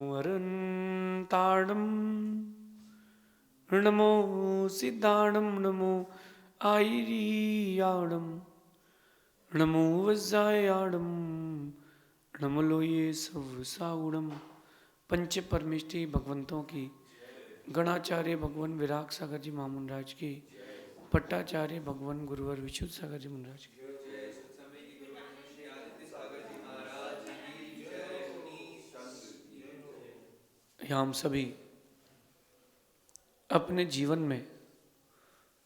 वरन्ताडं नमो सिद्धाणं नमो आयर्याणं नमो वज्रायाणं नमो लोये सवसागुणम। पंच परमेष्टि भगवंतों की, गणाचार्य भगवान विराग सागर जी महामुंडराज की, पट्टाचार्य भगवान गुरुवर विशुद्ध सागर जी महाराज की। हम सभी अपने जीवन में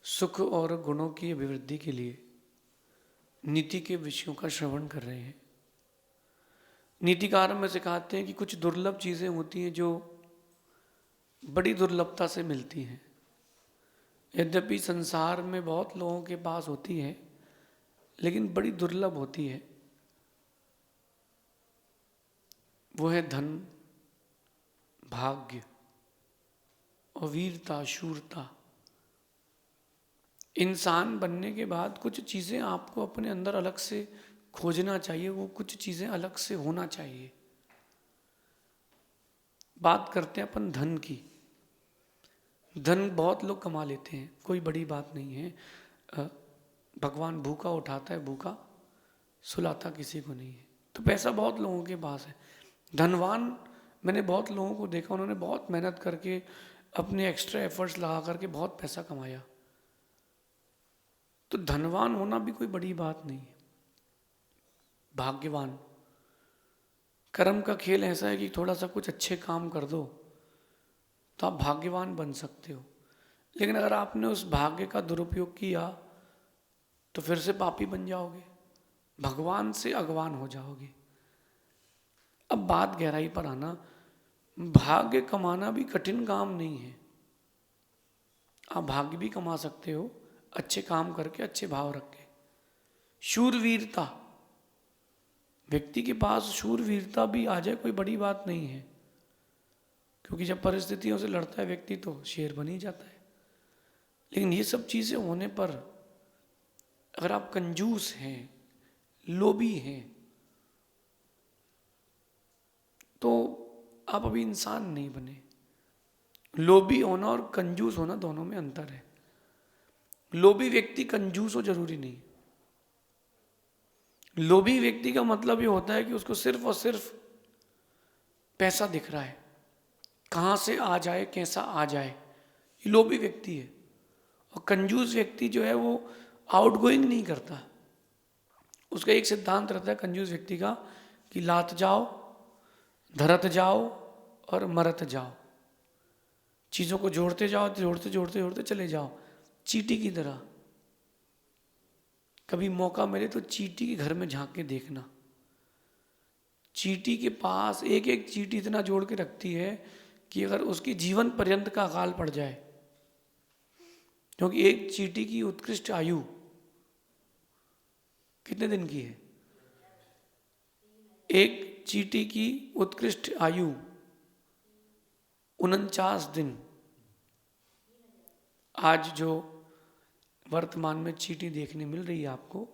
सुख और गुणों की अभिवृद्धि के लिए नीति के विषयों का श्रवण कर रहे हैं। नीतिकार में सिखाते हैं कि कुछ दुर्लभ चीज़ें होती हैं जो बड़ी दुर्लभता से मिलती हैं। यद्यपि संसार में बहुत लोगों के पास होती है, लेकिन बड़ी दुर्लभ होती है। वो है धन, भाग्य और वीरता, शूरता। इंसान बनने के बाद कुछ चीज़ें आपको अपने अंदर अलग से खोजना चाहिए, वो कुछ चीज़ें अलग से होना चाहिए। बात करते हैं अपन धन की। धन बहुत लोग कमा लेते हैं, कोई बड़ी बात नहीं है। भगवान भूखा उठाता है, भूखा सुलाता किसी को नहीं है। तो पैसा बहुत लोगों के पास है। धनवान मैंने बहुत लोगों को देखा, उन्होंने बहुत मेहनत करके अपने एक्स्ट्रा एफर्ट्स लगा करके बहुत पैसा कमाया। तो धनवान होना भी कोई बड़ी बात नहीं है। भाग्यवान, कर्म का खेल ऐसा है कि थोड़ा सा कुछ अच्छे काम कर दो तो आप भाग्यवान बन सकते हो। लेकिन अगर आपने उस भाग्य का दुरुपयोग किया तो फिर से पापी बन जाओगे, भगवान से अगवान हो जाओगे। अब बात गहराई पर आना, भाग्य कमाना भी कठिन काम नहीं है। आप भाग्य भी कमा सकते हो अच्छे काम करके, अच्छे भाव रख के। शूरवीरता, व्यक्ति के पास शूरवीरता भी आ जाए कोई बड़ी बात नहीं है, क्योंकि जब परिस्थितियों से लड़ता है व्यक्ति तो शेर बन ही जाता है। लेकिन ये सब चीज़ें होने पर अगर आप कंजूस हैं, लोभी हैं, तो आप अभी इंसान नहीं बने। लोभी होना और कंजूस होना दोनों में अंतर है। लोभी व्यक्ति कंजूस हो जरूरी नहीं। लोभी व्यक्ति का मतलब ये होता है कि उसको सिर्फ और सिर्फ पैसा दिख रहा है, कहाँ से आ जाए, कैसा आ जाए, ये लोभी व्यक्ति है। और कंजूस व्यक्ति जो है वो आउटगोइंग नहीं करता। उसका एक सिद्धांत रहता है कंजूस व्यक्ति का कि लात जाओ, धरत जाओ और मरत जाओ। चीज़ों को जोड़ते जाओ, जोड़ते जोड़ते जोड़ते चले जाओ, चींटी की तरह। कभी मौका मिले तो चींटी के घर में झांक के देखना। चींटी के पास एक एक चींटी इतना जोड़ के रखती है कि अगर उसकी जीवन पर्यंत का अकाल पड़ जाए, क्योंकि एक चींटी की उत्कृष्ट आयु कितने दिन की है? एक चींटी की उत्कृष्ट आयु 49 दिन। आज जो वर्तमान में चींटी देखने मिल रही है आपको,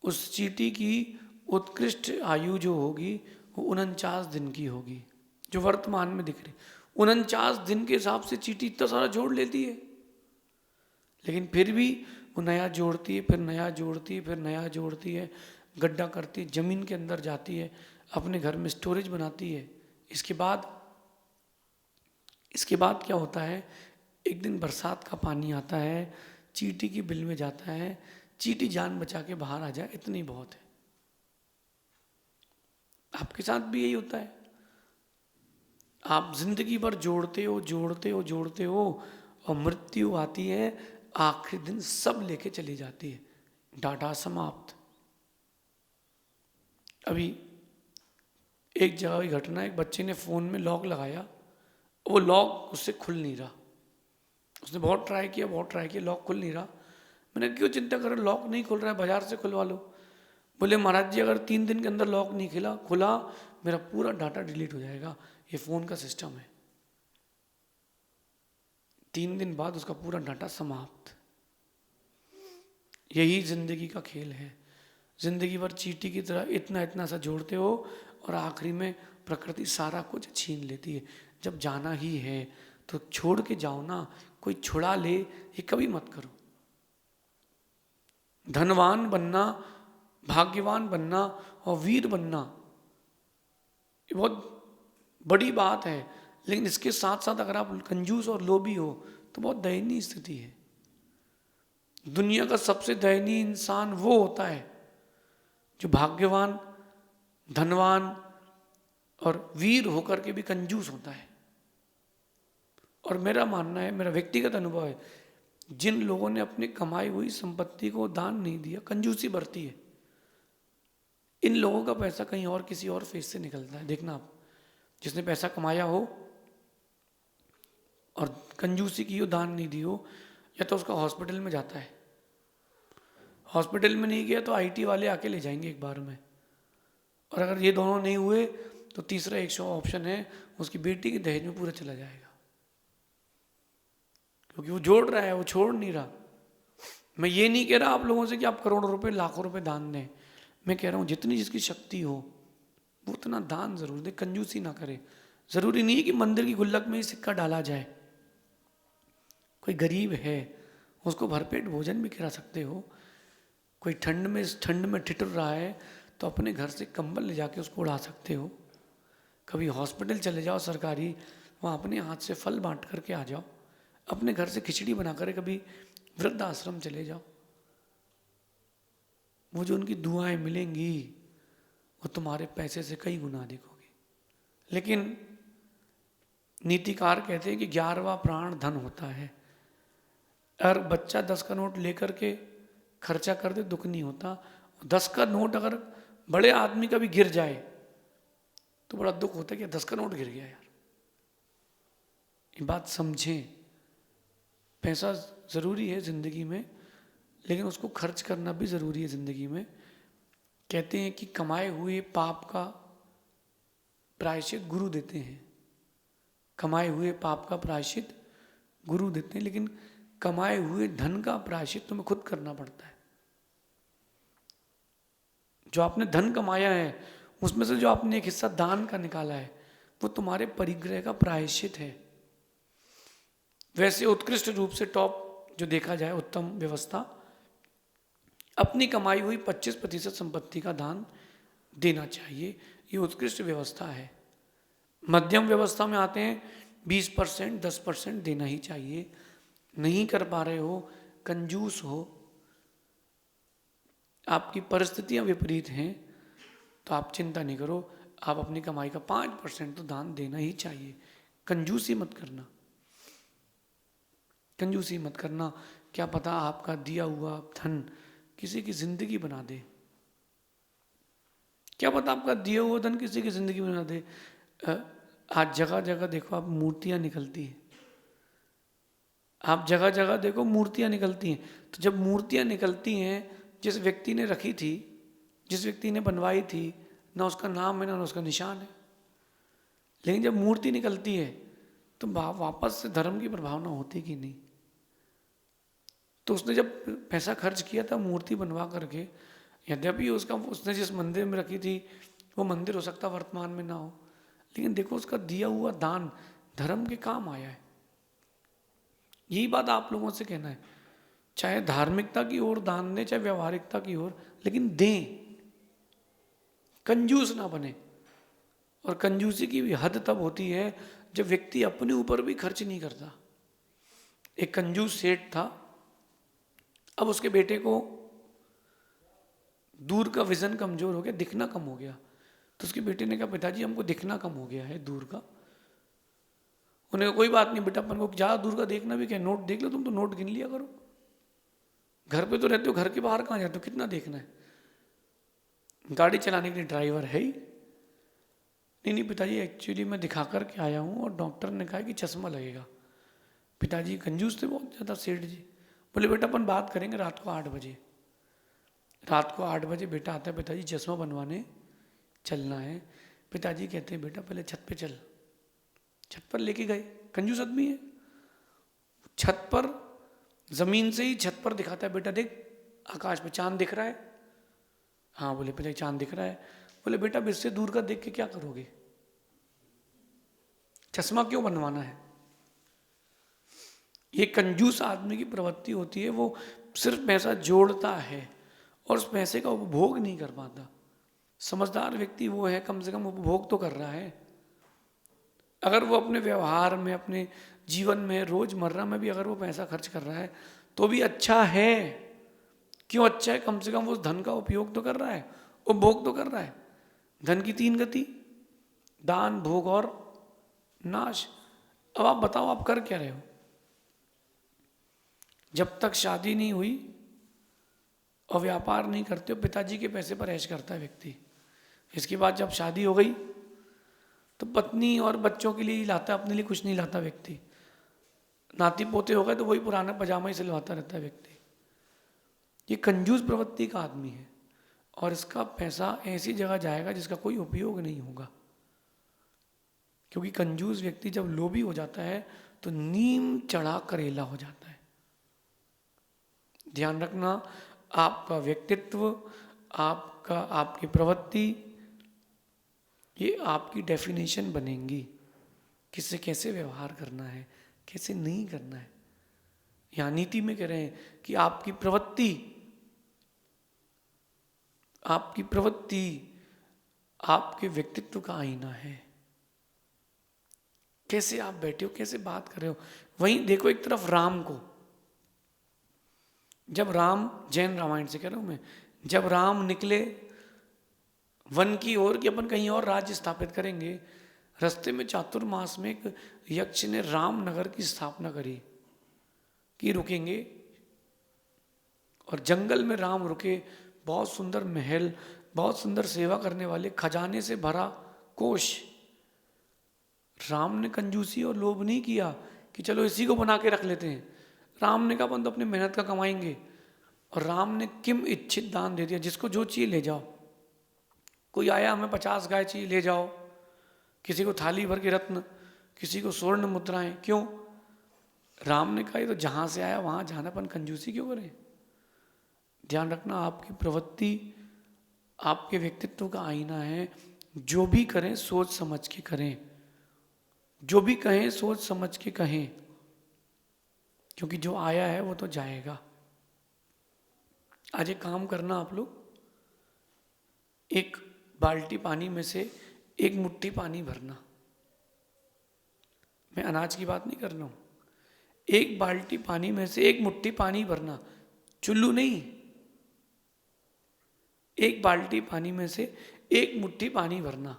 उस चींटी की उत्कृष्ट आयु जो होगी वो 49 दिन की होगी, जो वर्तमान में दिख रही। 49 दिन के हिसाब से चींटी इतना सारा जोड़ लेती है, लेकिन फिर भी वो नया जोड़ती है, फिर नया जोड़ती है, फिर नया जोड़ती है, गड्ढा करती है, जमीन के अंदर जाती है, अपने घर में स्टोरेज बनाती है। इसके बाद क्या होता है? एक दिन बरसात का पानी आता है, चींटी की बिल में जाता है, चींटी जान बचा के बाहर आ जाए, इतनी बहुत है। आपके साथ भी यही होता है। आप जिंदगी भर जोड़ते हो, जोड़ते हो, जोड़ते हो, और मृत्यु आती है, आखिरी दिन सब लेके चली जाती है, डाटा समाप्त। अभी एक जगह की घटना, एक बच्चे ने फोन में लॉक लगाया, वो लॉक उससे खुल नहीं रहा। उसने बहुत ट्राई किया, लॉक खुल नहीं रहा। मैंने क्यों चिंता कर, लॉक नहीं खुल रहा है, बाजार से खुलवा लो। बोले महाराज जी अगर 3 दिन के अंदर लॉक नहीं खुला मेरा पूरा डाटा डिलीट हो जाएगा, ये फ़ोन का सिस्टम है। 3 दिन बाद उसका पूरा डाटा समाप्त। यही जिंदगी का खेल है। जिंदगी भर चींटी की तरह इतना इतना सा जोड़ते हो और आखिरी में प्रकृति सारा कुछ छीन लेती है। जब जाना ही है तो छोड़ के जाओ ना, कोई छुड़ा ले ये कभी मत करो। धनवान बनना, भाग्यवान बनना और वीर बनना ये बहुत बड़ी बात है, लेकिन इसके साथ साथ अगर आप कंजूस और लोभी हो तो बहुत दयनीय स्थिति है। दुनिया का सबसे दयनीय इंसान वो होता है जो भाग्यवान, धनवान और वीर होकर के भी कंजूस होता है। और मेरा मानना है, मेरा व्यक्तिगत अनुभव है, जिन लोगों ने अपनी कमाई हुई संपत्ति को दान नहीं दिया, कंजूसी बरती है, इन लोगों का पैसा कहीं और किसी और फेस से निकलता है। देखना आप, जिसने पैसा कमाया हो और कंजूसी की हो, दान नहीं दी हो, या तो उसका हॉस्पिटल में जाता है, हॉस्पिटल में नहीं गया तो आईटी वाले आके ले जाएंगे एक बार में, और अगर ये दोनों नहीं हुए तो तीसरा एक ऑप्शन है, उसकी बेटी के दहेज में पूरा चला जाएगा, क्योंकि वो जोड़ रहा है, वो छोड़ नहीं रहा। मैं ये नहीं कह रहा आप लोगों से कि आप करोड़ों रुपए, लाखों रुपए दान दें, मैं कह रहा हूँ जितनी जिसकी शक्ति हो वो उतना दान जरूर दे, कंजूसी ना करे। जरूरी नहीं है कि मंदिर की गुल्लक में ही सिक्का डाला जाए। कोई गरीब है उसको भरपेट भोजन भी खिला सकते हो। कोई ठंड में ठिठुर रहा है तो अपने घर से कंबल ले जाके उसको उड़ा सकते हो। कभी हॉस्पिटल चले जाओ सरकारी, वहाँ अपने हाथ से फल बांट करके आ जाओ। अपने घर से खिचड़ी बना कर कभी वृद्ध आश्रम चले जाओ, वो जो उनकी दुआएं मिलेंगी वो तुम्हारे पैसे से कई गुना अधिक होगी। लेकिन नीतिकार कहते हैं कि 11वां प्राण धन होता है। अगर बच्चा 10 का नोट लेकर के खर्चा कर दे दुख नहीं होता, 10 का नोट अगर बड़े आदमी का भी गिर जाए तो बड़ा दुख होता है कि 10 का नोट गिर गया यार। ये बात समझें, पैसा ज़रूरी है ज़िंदगी में, लेकिन उसको खर्च करना भी ज़रूरी है ज़िंदगी में। कहते हैं कि कमाए हुए पाप का प्रायश्चित गुरु देते हैं, कमाए हुए पाप का प्रायश्चित गुरु देते हैं, लेकिन कमाए हुए धन का प्रायश्चित तुम्हें खुद करना पड़ता है। जो आपने धन कमाया है उसमें से जो आपने एक हिस्सा दान का निकाला है वो तुम्हारे परिग्रह का प्रायश्चित है। वैसे उत्कृष्ट रूप से टॉप जो देखा जाए उत्तम व्यवस्था, अपनी कमाई हुई 25% संपत्ति का दान देना चाहिए, ये उत्कृष्ट व्यवस्था है। मध्यम व्यवस्था में आते हैं 20%, 10% देना ही चाहिए। नहीं कर पा रहे हो, कंजूस हो, आपकी परिस्थितियां विपरीत हैं, तो आप चिंता नहीं करो, आप अपनी कमाई का 5% तो दान देना ही चाहिए। कंजूसी मत करना, कंजूसी मत करना। क्या पता आपका दिया हुआ धन किसी की जिंदगी बना दे, क्या पता आपका दिया हुआ धन किसी की जिंदगी बना दे। आज जगह जगह देखो आप मूर्तियां निकलती हैं, आप जगह जगह देखो मूर्तियां निकलती हैं। तो जब मूर्तियां निकलती हैं, जिस व्यक्ति ने रखी थी, जिस व्यक्ति ने बनवाई थी, ना उसका नाम है ना उसका निशान है, लेकिन जब मूर्ति निकलती है तो वापस से धर्म की प्रभावना होती कि नहीं। तो उसने जब पैसा खर्च किया था मूर्ति बनवा करके, यद्यपि उसने जिस मंदिर में रखी थी वो मंदिर हो सकता वर्तमान में ना हो, लेकिन देखो उसका दिया हुआ दान धर्म के काम आया है। यही बात आप लोगों से कहना है, चाहे धार्मिकता की ओर दान दें, चाहे व्यवहारिकता की ओर, लेकिन दें, कंजूस ना बने। और कंजूसी की भी हद तब होती है जब व्यक्ति अपने ऊपर भी खर्च नहीं करता। एक कंजूस सेठ था, अब उसके बेटे को दूर का विजन कमजोर हो गया, दिखना कम हो गया। तो उसके बेटे ने कहा पिताजी हमको दिखना कम हो गया है दूर का। उन्हें कोई बात नहीं बेटा, अपन को ज़्यादा दूर का देखना भी क्या, नोट देख लो, तुम तो नोट गिन लिया करो, घर पे तो रहते हो, घर के बाहर कहाँ जाते हो, कितना देखना है, गाड़ी चलाने के लिए ड्राइवर है ही नहीं पिताजी, एक्चुअली मैं दिखा कर के आया हूँ और डॉक्टर ने कहा कि चश्मा लगेगा। पिताजी कंजूस थे बहुत ज़्यादा सेठ जी। बोले बेटा अपन बात करेंगे रात को 8 बजे। रात को 8 बजे बेटा आता है, पिताजी चश्मा बनवाने चलना है। पिताजी कहते हैं बेटा पहले छत पे चल। छत पर लेके गए, कंजूस आदमी है, छत पर जमीन से ही छत पर दिखाता है, बेटा देख आकाश में चांद दिख रहा है। हाँ बोले पिताजी चांद दिख रहा है। बोले बेटा अब इससे दूर का देख के क्या करोगे। चश्मा क्यों बनवाना है? ये कंजूस आदमी की प्रवृत्ति होती है, वो सिर्फ पैसा जोड़ता है और उस पैसे का उपभोग नहीं कर पाता। समझदार व्यक्ति वो है, कम से कम उपभोग तो कर रहा है। अगर वो अपने व्यवहार में, अपने जीवन में, रोजमर्रा में भी अगर वो पैसा खर्च कर रहा है तो भी अच्छा है। क्यों अच्छा है? कम से कम वो उस धन का उपयोग तो कर रहा है, उपभोग तो कर रहा है। धन की 3 गति, दान, भोग और नाश। अब आप बताओ, आप कर क्या रहे हो? जब तक शादी नहीं हुई और व्यापार नहीं करते हो, पिताजी के पैसे पर ऐश करता है व्यक्ति। इसके बाद जब शादी हो गई तो पत्नी और बच्चों के लिए ही लाता है, अपने लिए कुछ नहीं लाता व्यक्ति। नाती पोते हो गए तो वही पुराना पजामा ही सिलवाता रहता है व्यक्ति। ये कंजूस प्रवृत्ति का आदमी है और इसका पैसा ऐसी जगह जाएगा जिसका कोई उपयोग नहीं होगा। क्योंकि कंजूस व्यक्ति जब लोभी हो जाता है तो नीम चढ़ा करेला हो जाता है। ध्यान रखना, आपका व्यक्तित्व, आपकी प्रवृत्ति, ये आपकी डेफिनेशन बनेंगी। किससे कैसे व्यवहार करना है, कैसे नहीं करना है। यहाँ नीति में कह रहे हैं कि आपकी प्रवृत्ति आपके व्यक्तित्व का आईना है। कैसे आप बैठे हो, कैसे बात कर रहे हो। वहीं देखो एक तरफ राम को, जब राम, जैन रामायण से कह रहा हूं मैं, जब राम निकले वन की ओर कि अपन कहीं और राज्य स्थापित करेंगे, रास्ते में चातुर्मास में एक यक्ष ने राम नगर की स्थापना करी कि रुकेंगे। और जंगल में राम रुके, बहुत सुंदर महल, बहुत सुंदर सेवा करने वाले, खजाने से भरा कोष। राम ने कंजूसी और लोभ नहीं किया कि चलो इसी को बना के रख लेते हैं। राम ने कहा अपन तो अपनी मेहनत का कमाएंगे। और राम ने किम इच्छित दान दे दिया, जिसको जो चाहिए ले जाओ। कोई आया हमें 50 गाय चाहिए, ले जाओ। किसी को थाली भर के रत्न, किसी को स्वर्ण मुद्राएं। क्यों? राम ने कहा ये तो जहां से आया वहां जाना, अपन कंजूसी क्यों करें। ध्यान रखना, आपकी प्रवृत्ति आपके व्यक्तित्व का आईना है। जो भी करें सोच समझ के करें, जो भी कहें सोच समझ के कहें, क्योंकि जो आया है वो तो जाएगा। आज एक काम करना आप लोग, एक बाल्टी पानी में से एक मुट्ठी पानी भरना। मैं अनाज की बात नहीं कर रहा हूं। एक बाल्टी पानी में से एक मुट्ठी पानी भरना, चुल्लू नहीं। एक बाल्टी पानी में से एक मुट्ठी पानी भरना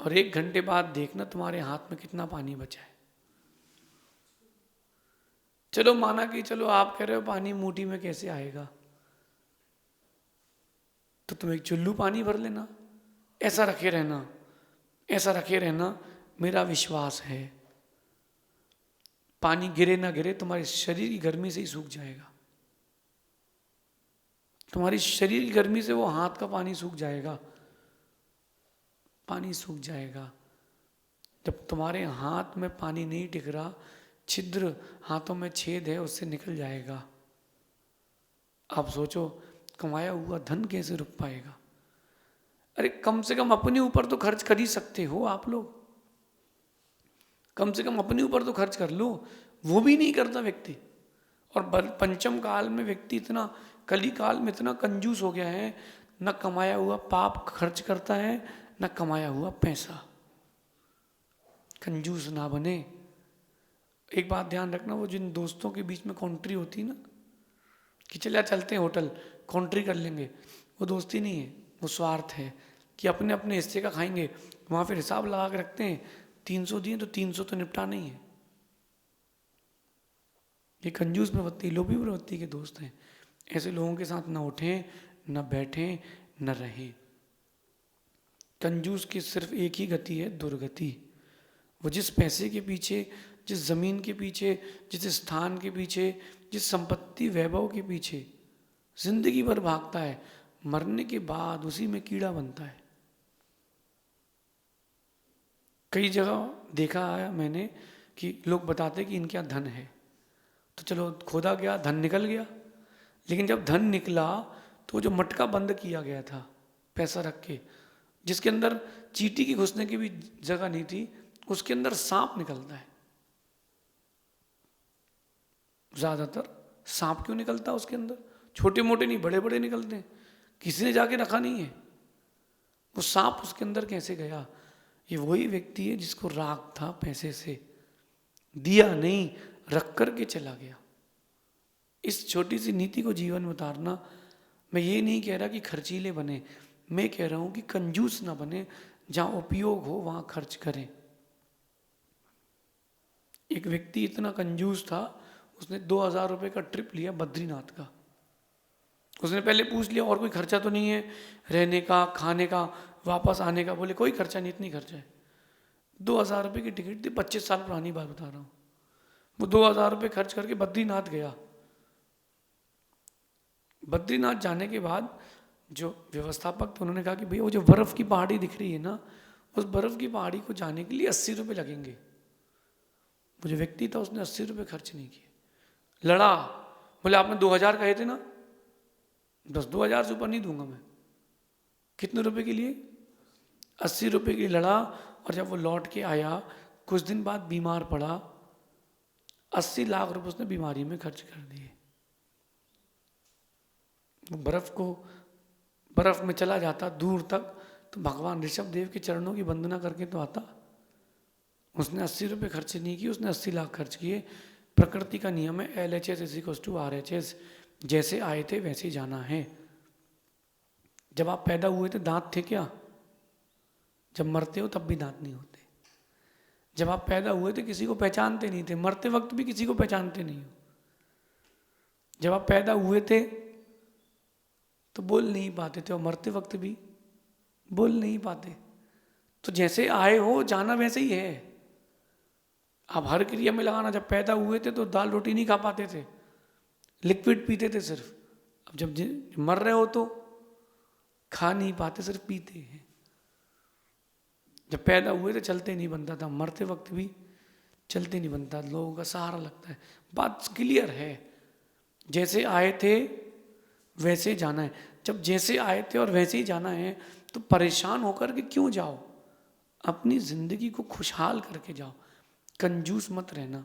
और 1 घंटे बाद देखना तुम्हारे हाथ में कितना पानी बचा है। चलो माना कि चलो आप कह रहे हो पानी मुट्ठी में कैसे आएगा, तो तुम एक चुल्लू पानी भर लेना। ऐसा रखे रहना, ऐसा रखे रहना। मेरा विश्वास है पानी गिरे ना गिरे, तुम्हारे शरीर की गर्मी से ही सूख जाएगा। तुम्हारी शरीर की गर्मी से वो हाथ का पानी सूख जाएगा, पानी सूख जाएगा। जब तुम्हारे हाथ में पानी नहीं टिक रहा, छिद्र, हाथों में छेद है, उससे निकल जाएगा। आप सोचो कमाया हुआ धन कैसे रुक पाएगा। अरे कम से कम अपने ऊपर तो खर्च कर ही सकते हो आप लोग। कम से कम अपने ऊपर तो खर्च कर लो, वो भी नहीं करता व्यक्ति। और पंचम काल में व्यक्ति इतना, कली काल में इतना कंजूस हो गया है, न कमाया हुआ पाप खर्च करता है, न कमाया हुआ पैसा। कंजूस ना बने। एक बात ध्यान रखना, वो जिन दोस्तों के बीच में कॉन्ट्री होती है ना, कि चलते हैं होटल, कॉन्ट्री कर लेंगे, वो दोस्ती नहीं है, वो स्वार्थ है कि अपने अपने हिस्से का खाएंगे। वहाँ फिर हिसाब लगा के रखते हैं, 300 दिए तो 300 तो निपटा नहीं है। ये कंजूस प्रवृत्ति, लोभी प्रवृत्ति के दोस्त हैं। ऐसे लोगों के साथ न उठें, न बैठें, न रहें। कंजूस की सिर्फ एक ही गति है, दुर्गति। वो जिस पैसे के पीछे, जिस जमीन के पीछे, जिस स्थान के पीछे, जिस संपत्ति वैभव के पीछे जिंदगी भर भागता है, मरने के बाद उसी में कीड़ा बनता है। कई जगह देखा है मैंने कि लोग बताते कि इनके यहाँ धन है, तो चलो खोदा गया, धन निकल गया। लेकिन जब धन निकला तो जो मटका बंद किया गया था पैसा रख के, जिसके अंदर चींटी की घुसने की भी जगह नहीं थी, उसके अंदर सांप निकलता है। ज्यादातर सांप क्यों निकलता है उसके अंदर? छोटे मोटे नहीं, बड़े बड़े निकलते हैं, किसी ने जाके रखा नहीं है। वो सांप उसके अंदर कैसे गया? ये वही व्यक्ति है जिसको राग था पैसे से, दिया नहीं, रख करके चला गया। इस छोटी सी नीति को जीवन में उतारना। मैं ये नहीं कह रहा कि खर्चीले बने, मैं कह रहा हूं कि कंजूस ना बने, जहां उपयोग हो वहां खर्च करें। एक व्यक्ति इतना कंजूस था, उसने 2000 रुपये का ट्रिप लिया बद्रीनाथ का। उसने पहले पूछ लिया और कोई खर्चा तो नहीं है, रहने का, खाने का, वापस आने का? बोले कोई खर्चा नहीं, इतनी खर्चा है। 2000 रुपये की टिकट थी, 25 साल पुरानी बात बता रहा हूँ। वो 2000 रुपये खर्च करके बद्रीनाथ गया। बद्रीनाथ जाने के बाद जो व्यवस्थापक थे उन्होंने कहा कि भैया वो जो बर्फ की पहाड़ी दिख रही है ना, उस बर्फ की पहाड़ी को जाने के लिए 80 रुपये लगेंगे। वो जो व्यक्ति था उसने 80 रुपये खर्च नहीं किए, लड़ा। बोले आपने 2000 कहे थे ना, बस 2000 से ऊपर नहीं दूंगा मैं। कितने रुपए के लिए? 80 रुपये के लिए लड़ा। और जब वो लौट के आया, कुछ दिन बाद बीमार पड़ा, 80 लाख रुपए उसने बीमारी में खर्च कर दिए। वो बर्फ में चला जाता दूर तक, तो भगवान ऋषभ देव के चरणों की वंदना करके तो आता। उसने 80 रुपये खर्च नहीं किए, उसने 80 लाख खर्च किए। प्रकृति का नियम है LHS=RHS, जैसे आए थे वैसे जाना है। जब आप पैदा हुए थे दांत थे क्या? जब मरते हो तब भी दांत नहीं होते। जब आप पैदा हुए थे किसी को पहचानते नहीं थे, मरते वक्त भी किसी को पहचानते नहीं हो। जब आप पैदा हुए थे तो बोल नहीं पाते थे, और मरते वक्त भी बोल नहीं पाते। तो जैसे आए हो जाना वैसे ही है। आप हर क्रिया में लगाना। जब पैदा हुए थे तो दाल रोटी नहीं खा पाते थे, लिक्विड पीते थे सिर्फ। अब जब मर रहे हो तो खा नहीं पाते, सिर्फ पीते हैं। जब पैदा हुए थे चलते नहीं बनता था, मरते वक्त भी चलते नहीं बनता, लोगों का सहारा लगता है। बात क्लियर है, जैसे आए थे वैसे जाना है। जब जैसे आए थे और वैसे ही जाना है तो परेशान होकर के क्यों जाओ? अपनी जिंदगी को खुशहाल करके जाओ, कंजूस मत रहना।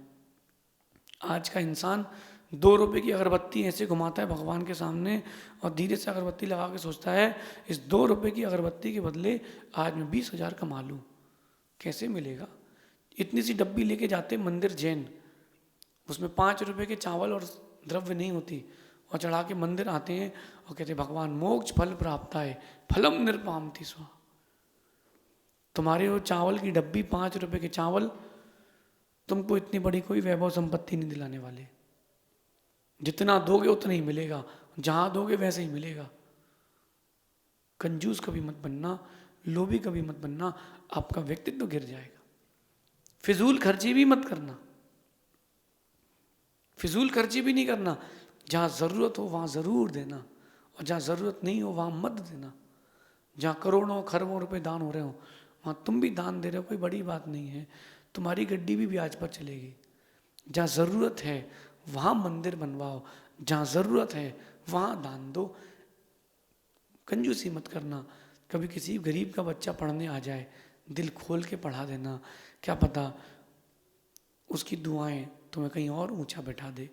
आज का इंसान 2 रुपए की अगरबत्ती ऐसे घुमाता है भगवान के सामने और धीरे से अगरबत्ती लगा के सोचता है इस 2 रुपए की अगरबत्ती के बदले आज मैं 20,000 कमा लूँ। कैसे मिलेगा? इतनी सी डब्बी लेके जाते मंदिर जैन, उसमें 5 रुपए के चावल और द्रव्य नहीं होती, और चढ़ा के मंदिर आते हैं और कहते भगवान मोक्ष फल प्राप्त है, फलम निरपामति स्वा। तुम्हारे वो चावल की डब्बी, 5 रुपए के चावल तुमको इतनी बड़ी कोई वैभव संपत्ति नहीं दिलाने वाले। जितना दोगे उतना ही मिलेगा, जहां दोगे वैसे ही मिलेगा। कंजूस कभी मत बनना, लोभी कभी मत बनना, आपका व्यक्तित्व गिर जाएगा। फिजूल खर्ची भी मत करना, फिजूल खर्ची भी नहीं करना। जहां जरूरत हो वहां जरूर देना, और जहां जरूरत नहीं हो वहां मत देना। जहां करोड़ों खरबों रुपए दान हो रहे हो वहां तुम भी दान दे रहे हो, कोई बड़ी बात नहीं है। तुम्हारी गड्डी भी ब्याज पर चलेगी। जहां जरूरत है वहां मंदिर बनवाओ, जहां जरूरत है वहां दान दो। कंजूसी मत करना। कभी किसी गरीब का बच्चा पढ़ने आ जाए, दिल खोल के पढ़ा देना, क्या पता उसकी दुआएं तुम्हें कहीं और ऊंचा बैठा दे।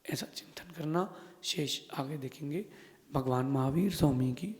ऐसा चिंतन करना। शेष आगे देखेंगे। भगवान महावीर स्वामी की